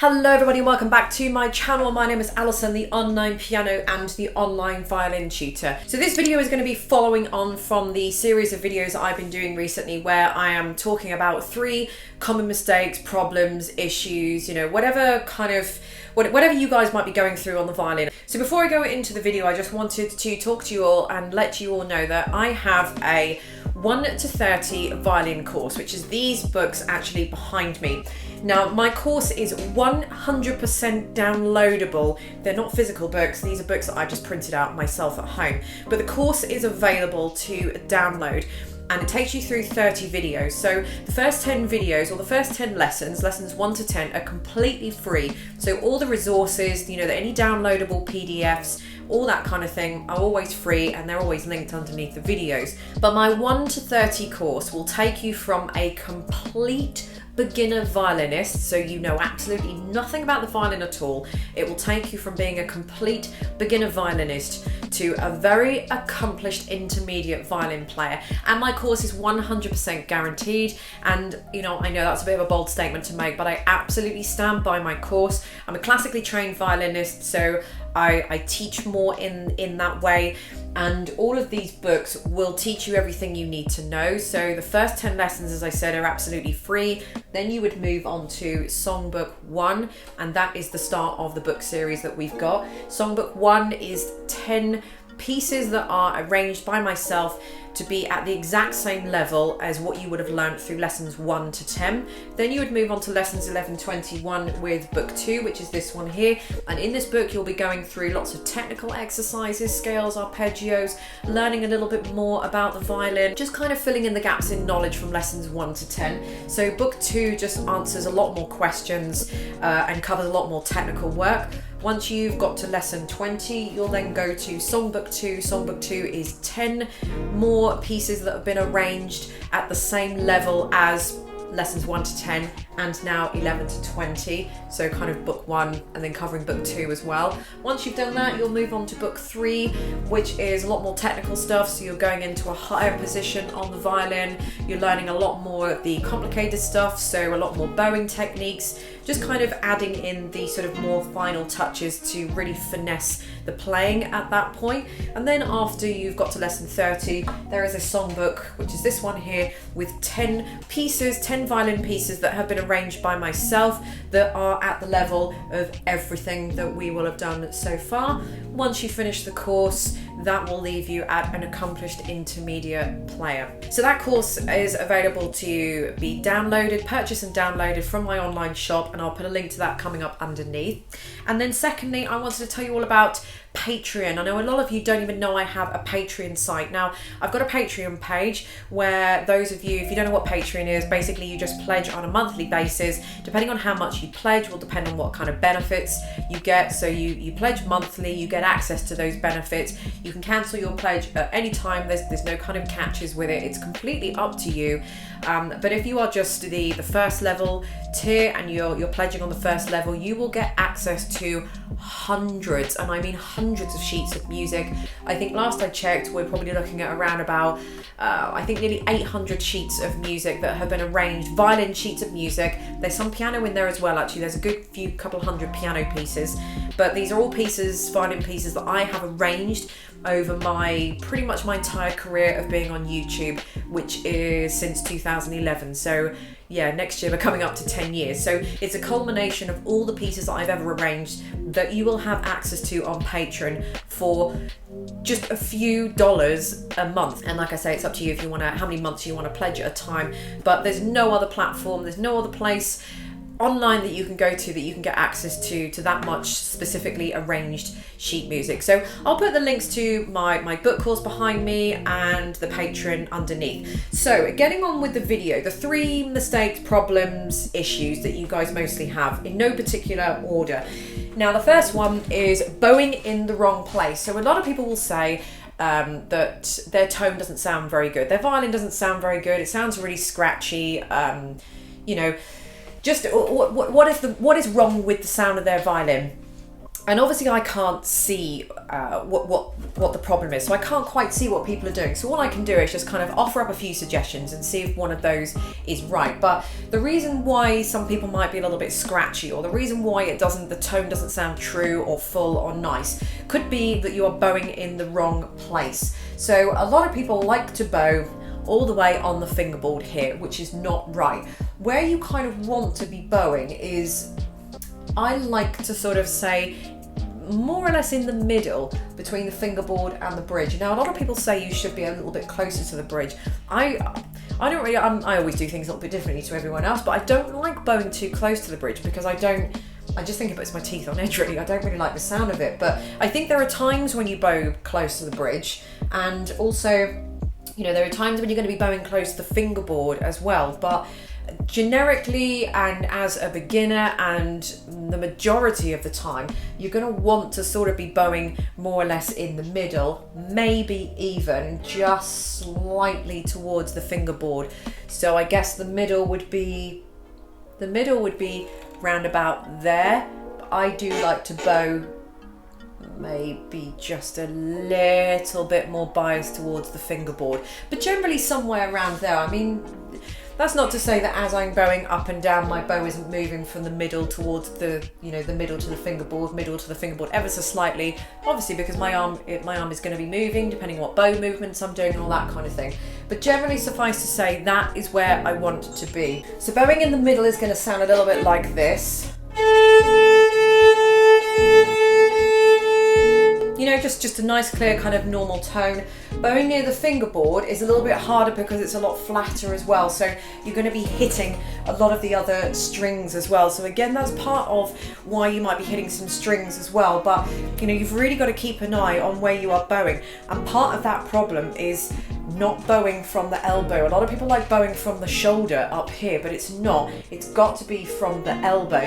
Hello everybody and welcome back to my channel. My name is Alison, the online piano and the online violin tutor. So this video is going to be following on from the series of videos that I've been doing recently where I am talking about 3 common mistakes, problems, issues, whatever you guys might be going through on the violin. So before I go into the video, I just wanted to talk to you all and let you all know that I have a 1 to 30 violin course, which is these books actually behind me. Now, my course is 100% downloadable. They're not physical books. These are books that I've just printed out myself at home. But the course is available to download and it takes you through 30 videos. So the first 10 videos or the first 10 lessons 1 to 10 are completely free. So all the resources, any downloadable PDFs, all that kind of thing are always free and they're always linked underneath the videos. But my 1 to 30 course will take you from a complete beginner violinist, so you know absolutely nothing about the violin at all. It will take you from being a complete beginner violinist to a very accomplished intermediate violin player. And my course is 100% guaranteed. And I know that's a bit of a bold statement to make, but I absolutely stand by my course. I'm a classically trained violinist, so I teach more in that way. And all of these books will teach you everything you need to know. So the first 10 lessons, as I said, are absolutely free. Then you would move on to Songbook 1, and that is the start of the book series that we've got. Songbook 1 is 10 pieces that are arranged by myself to be at the exact same level as what you would have learned through lessons 1 to 10. Then you would move on to lessons 11, 21 with book 2, which is this one here. And in this book, you'll be going through lots of technical exercises, scales, arpeggios, learning a little bit more about the violin, just kind of filling in the gaps in knowledge from lessons 1 to 10. So book 2 just answers a lot more questions and covers a lot more technical work. Once you've got to lesson 20, you'll then go to Songbook 2. Songbook 2 is 10 more pieces that have been arranged at the same level as lessons 1 to 10 and now 11 to 20, so kind of book 1 and then covering book 2 as well. Once you've done that, you'll move on to book 3, which is a lot more technical stuff, so you're going into a higher position on the violin, you're learning a lot more of the complicated stuff, so a lot more bowing techniques, just kind of adding in the sort of more final touches to really finesse the playing at that point. And then after you've got to lesson 30, there is a songbook, which is this one here, with 10 pieces, 10 violin pieces that have been arranged by myself that are at the level of everything that we will have done so far. Once you finish the course, that will leave you at an accomplished intermediate player. So that course is available to be downloaded, purchased and downloaded from my online shop, and I'll put a link to that coming up underneath. And then secondly, I wanted to tell you all about Patreon. I know a lot of you don't even know I have a Patreon site. Now, I've got a Patreon page where those of you, if you don't know what Patreon is, basically you just pledge on a monthly basis. Depending on how much you pledge will depend on what kind of benefits you get. So you pledge monthly, you get access to those benefits. You can cancel your pledge at any time. There's no kind of catches with it. It's completely up to you. But if you are just the first level tier and you're pledging on the first level, you will get access to hundreds, and I mean hundreds of sheets of music. I think last I checked, we're probably looking at around about, I think nearly 800 sheets of music that have been arranged, violin sheets of music. There's some piano in there as well, actually. There's a good couple hundred piano pieces, but these are all pieces, violin pieces that I have arranged over pretty much my entire career of being on YouTube, which is since 2011. So yeah, next year we're coming up to 10 years. So it's a culmination of all the pieces that I've ever arranged that you will have access to on Patreon for just a few dollars a month. And like I say, it's up to you if you want to, how many months you want to pledge at a time. But there's no other platform, there's no other place online that you can go to that you can get access to that much specifically arranged sheet music. So I'll put the links to my book course behind me and the Patreon underneath. So getting on with the video, the 3 mistakes, problems, issues that you guys mostly have in no particular order. Now the first one is bowing in the wrong place. So a lot of people will say that their tone doesn't sound very good, their violin doesn't sound very good, it sounds really scratchy, just what is wrong with the sound of their violin? And obviously I can't see what the problem is, so I can't quite see what people are doing. So all I can do is just kind of offer up a few suggestions and see if one of those is right. But the reason why some people might be a little bit scratchy, or the reason why the tone doesn't sound true or full or nice, could be that you are bowing in the wrong place. So a lot of people like to bow all the way on the fingerboard here, which is not right. Where you kind of want to be bowing is, I like to sort of say, more or less in the middle between the fingerboard and the bridge. Now, a lot of people say you should be a little bit closer to the bridge. I don't really, I always do things a little bit differently to everyone else, but I don't like bowing too close to the bridge because I just think it puts my teeth on edge, really. I don't really like the sound of it. But I think there are times when you bow close to the bridge, and also, you know, there are times when you're going to be bowing close to the fingerboard as well. But generically, and as a beginner, and the majority of the time, you're going to want to sort of be bowing more or less in the middle, maybe even just slightly towards the fingerboard. So I guess the middle would be round about there. I do like to bow maybe just a little bit more biased towards the fingerboard, but generally somewhere around there. I mean, that's not to say that as I'm bowing up and down, my bow isn't moving from the middle towards the, you know, the middle to the fingerboard ever so slightly, obviously, because my arm is going to be moving depending what bow movements I'm doing and all that kind of thing. But generally, suffice to say, that is where I want to be. So bowing in the middle is going to sound a little bit like this. You know, just a nice, clear, kind of normal tone. Bowing near the fingerboard is a little bit harder because it's a lot flatter as well. So you're going to be hitting a lot of the other strings as well. So again, that's part of why you might be hitting some strings as well. But, you know, you've really got to keep an eye on where you are bowing. And part of that problem is not bowing from the elbow. A lot of people like bowing from the shoulder up here, but it's not. It's got to be from the elbow.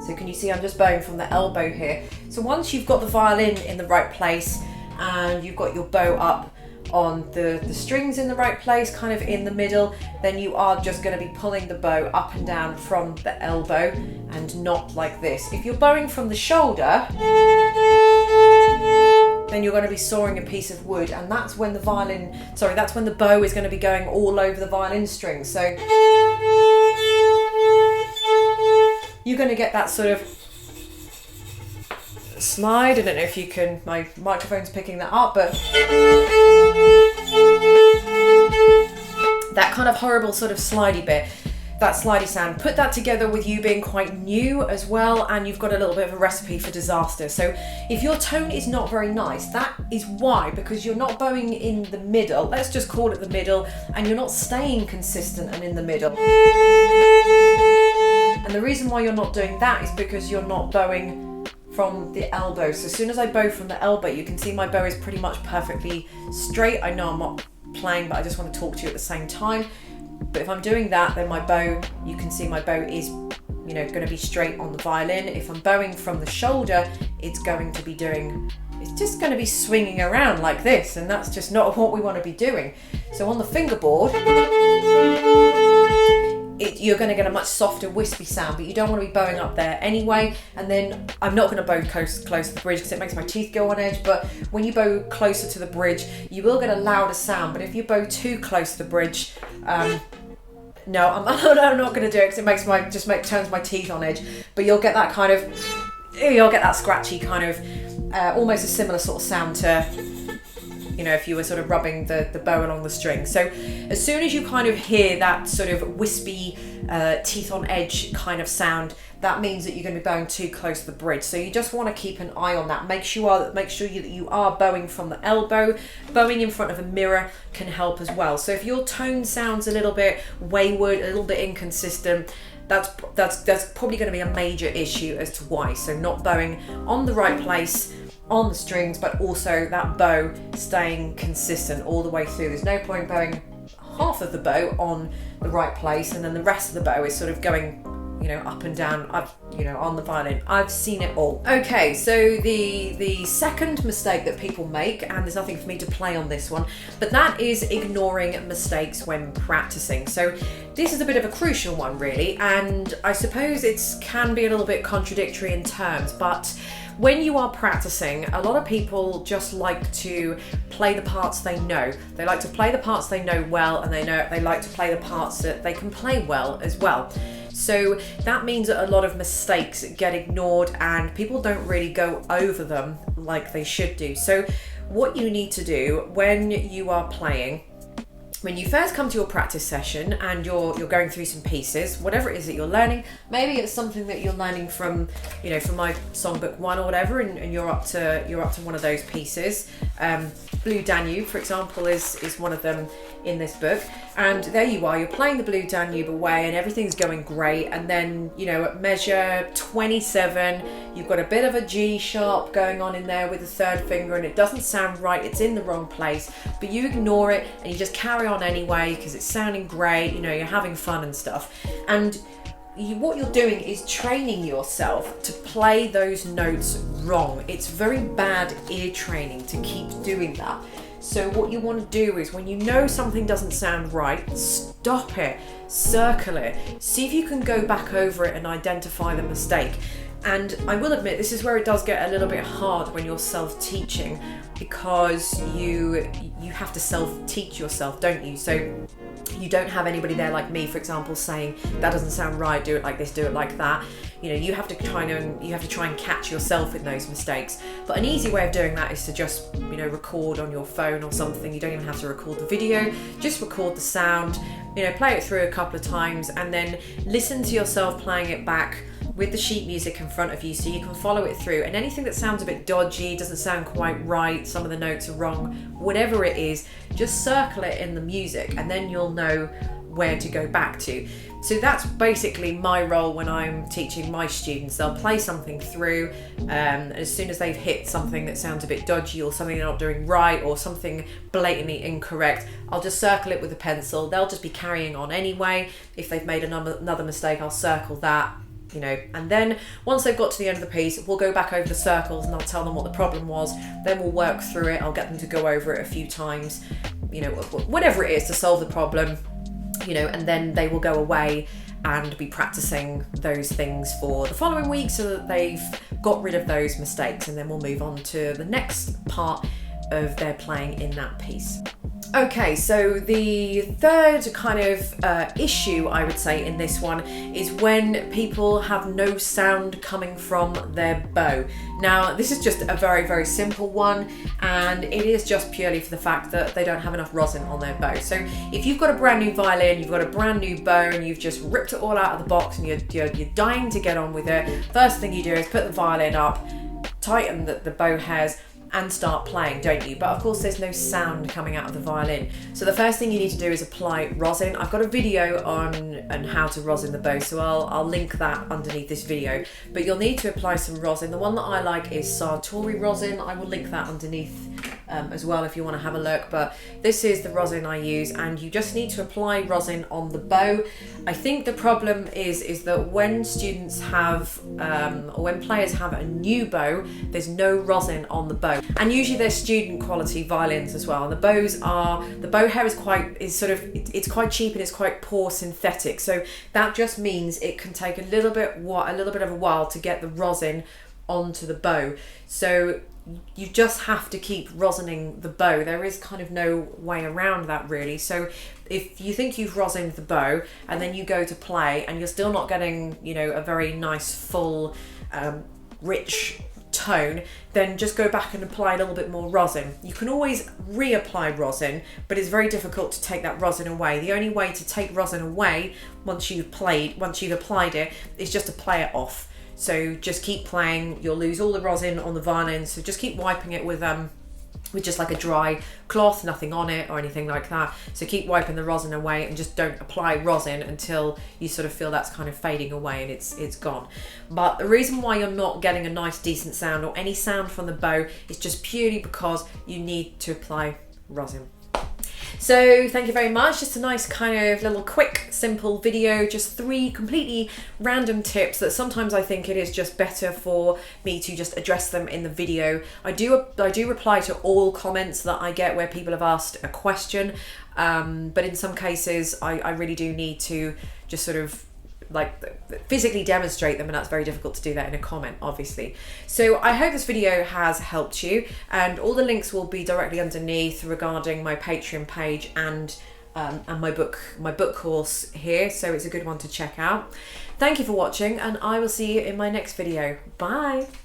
So can you see I'm just bowing from the elbow here? So once you've got the violin in the right place and you've got your bow up on the strings in the right place, kind of in the middle, then you are just going to be pulling the bow up and down from the elbow and not like this. If you're bowing from the shoulder, then you're going to be sawing a piece of wood, and that's when the bow is going to be going all over the violin strings. So you're going to get that sort of slide. I don't know if you can, my microphone's picking that up, but that kind of horrible sort of slidey bit, that slidey sound. Put that together with you being quite new as well, and you've got a little bit of a recipe for disaster. So if your tone is not very nice, that is why, because you're not bowing in the middle, let's just call it the middle, and you're not staying consistent and in the middle. And the reason why you're not doing that is because you're not bowing from the elbow. So as soon as I bow from the elbow, you can see my bow is pretty much perfectly straight. I know I'm not playing, but I just want to talk to you at the same time. But if I'm doing that, then my bow, you can see my bow is, you know, going to be straight on the violin. If I'm bowing from the shoulder, it's just going to be swinging around like this, and that's just not what we want to be doing. So on the fingerboard, you're going to get a much softer, wispy sound, but you don't want to be bowing up there anyway. And then I'm not going to bow close to the bridge because it makes my teeth go on edge, but when you bow closer to the bridge, you will get a louder sound. But if you bow too close to the bridge, no, I'm not going to do it because it turns my teeth on edge. But you'll get that kind of, you'll get that scratchy kind of, almost a similar sort of sound to, you know, if you were sort of rubbing the bow along the string. So as soon as you kind of hear that sort of wispy, teeth on edge kind of sound, that means that you're going to be bowing too close to the bridge. So you just want to keep an eye on that. Make sure that you are bowing from the elbow. Bowing in front of a mirror can help as well. So if your tone sounds a little bit wayward, a little bit inconsistent, that's probably going to be a major issue as to why. So not bowing on the right place on the strings, but also that bow staying consistent all the way through. There's no point bowing half of the bow on the right place and then the rest of the bow is sort of going up and down, on the violin. I've seen it all. Okay, so the second mistake that people make, and there's nothing for me to play on this one, but that is ignoring mistakes when practicing. So this is a bit of a crucial one, really, and I suppose it can be a little bit contradictory in terms, but when you are practicing, a lot of people just like to play the parts they know. They like to play the parts they know well, and they like to play the parts that they can play well as well. So that means that a lot of mistakes get ignored and people don't really go over them like they should do. So what you need to do when you are playing, when you first come to your practice session and you're going through some pieces, whatever it is that you're learning, maybe it's something that you're learning from my songbook 1 or whatever, and you're up to one of those pieces. Blue Danube, for example, is one of them in this book, and there you are, you're playing the Blue Danube away and everything's going great, and then at measure 27 you've got a bit of a G sharp going on in there with the third finger, and it doesn't sound right, it's in the wrong place, but you ignore it and you just carry on anyway because it's sounding great, you're having fun and stuff. And what you're doing is training yourself to play those notes wrong. It's very bad ear training to keep doing that. So what you want to do is, when you know something doesn't sound right, stop it, circle it, see if you can go back over it and identify the mistake. And I will admit, this is where it does get a little bit hard when you're self-teaching, because you have to self-teach yourself, don't you? So you don't have anybody there like me, for example, saying that doesn't sound right, do it like this, do it like that. You have to try and catch yourself in those mistakes. But an easy way of doing that is to just record on your phone or something. You don't even have to record the video, just record the sound, play it through a couple of times, and then listen to yourself playing it back with the sheet music in front of you so you can follow it through. And anything that sounds a bit dodgy, doesn't sound quite right, some of the notes are wrong, whatever it is, just circle it in the music and then you'll know where to go back to. So that's basically my role when I'm teaching my students. They'll play something through, and as soon as they've hit something that sounds a bit dodgy or something they're not doing right or something blatantly incorrect, I'll just circle it with a pencil. They'll just be carrying on anyway. If they've made another mistake, I'll circle that. And then once they've got to the end of the piece, we'll go back over the circles and I'll tell them what the problem was. Then we'll work through it. I'll get them to go over it a few times, whatever it is to solve the problem, and then they will go away and be practicing those things for the following week so that they've got rid of those mistakes, and then we'll move on to the next part of their playing in that piece. Okay, so the third kind of issue, I would say, in this one is when people have no sound coming from their bow. Now, this is just a very, very simple one, and it is just purely for the fact that they don't have enough rosin on their bow. So if you've got a brand new violin, you've got a brand new bow, and you've just ripped it all out of the box and you're dying to get on with it, first thing you do is put the violin up, tighten the bow hairs, and start playing, don't you? But of course there's no sound coming out of the violin. So the first thing you need to do is apply rosin. I've got a video on how to rosin the bow, so I'll link that underneath this video. But you'll need to apply some rosin. The one that I like is Sartori rosin. I will link that underneath as well if you want to have a look. But this is the rosin I use, and you just need to apply rosin on the bow. I think the problem is that when students have, or when players have a new bow, there's no rosin on the bow. And usually they're student quality violins as well. And the bow hair is quite cheap and it's quite poor synthetic. So that just means it can take a little bit of a while to get the rosin onto the bow. So you just have to keep rosining the bow. There is kind of no way around that really. So if you think you've rosined the bow and then you go to play and you're still not getting, a very nice full, rich tone, then just go back and apply a little bit more rosin. You can always reapply rosin, but it's very difficult to take that rosin away. The only way to take rosin away once you've applied it is just to play it off. So just keep playing, you'll lose all the rosin on the violin, so just keep wiping it with just like a dry cloth, nothing on it or anything like that. So keep wiping the rosin away and just don't apply rosin until you sort of feel that's kind of fading away and it's gone. But the reason why you're not getting a nice decent sound or any sound from the bow is just purely because you need to apply rosin. So thank you very much. Just a nice kind of little quick, simple video, just 3 completely random tips that sometimes I think it is just better for me to just address them in the video. I do reply to all comments that I get where people have asked a question, but in some cases I really do need to just sort of like physically demonstrate them, and that's very difficult to do that in a comment, obviously. So I hope this video has helped you, and all the links will be directly underneath regarding my Patreon page and my book course here, so it's a good one to check out. Thank you for watching, and I will see you in my next video. Bye.